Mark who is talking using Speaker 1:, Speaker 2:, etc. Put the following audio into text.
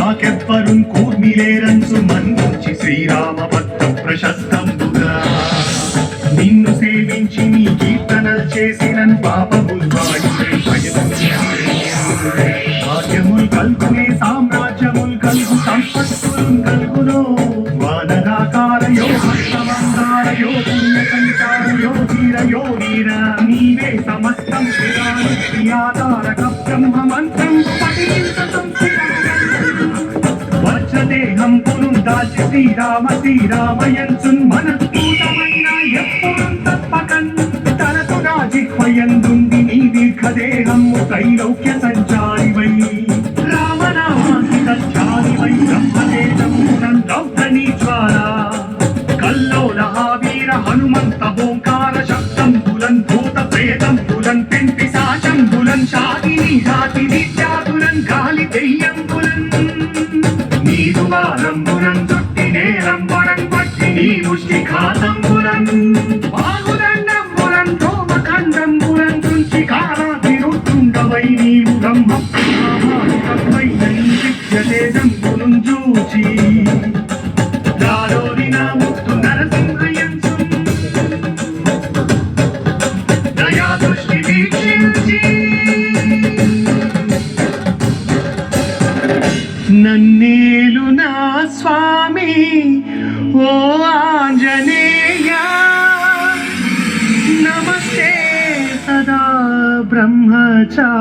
Speaker 1: నాకెవ్వరున్ కూర్మిలేరంచు మన్నుంచి శ్రీరామ భక్తం ప్రశస్తంబుగా నిన్ను సేవించి నీ కీర్తనలు చేసినన్ పాపముల్ భాగ్యముల్ కల్గునే సామ్రాజ్యముల్ కల్గు సంపత్తులున్ కల్గునో వానరాకారయో హస్తమందారయో పుణ్య సంచారయో ధీరయో వీర నీవే సమస్తం ఆధారక బ్రహ్మ మంత్రం పఠించతం వజ్రదేహం పునుం దాల్చి శ్రీరామ శ్రీరామయంచున్ మనస్ఫూతమైన ఎప్పుడు తప్పకన్ తనకు నా జిహ్వయందుండి నీ దీర్ఘదేహము త్రైలోక్య సంచారివై రామనామాకి సత్యానివై బ్రహ్మదేశమునం దౌర్ధనీ జ్వాల కల్లోల వీర హనుమంత ఓంకార శబ్దం బులన్ భూత ప్రేతం బులన్ పెంపి సాచం బులన్ షాదిని జాతి విద్యాతులన్ గాలి దెయ్యం బులన్ నీదువారంబులన్ చుట్టి నేరంబులన్ పట్టి నీ ముష్టి ఖాతంబులన్ బాహుదండంబులన్ తోమఖండంబులన్ తుంచి కాలాభిరుతుండవై నీవు బ్రహ్మ ప్రామాణికమై విద్యతేజంబులున్ చూచి దారోరిన ముక్తు నరసింహయంచు దయా దృష్టి వీక్షించి నన్నేలు నా స్వామి ఓ ఆంజనేయ నమస్తే సదా బ్రహ్మచారి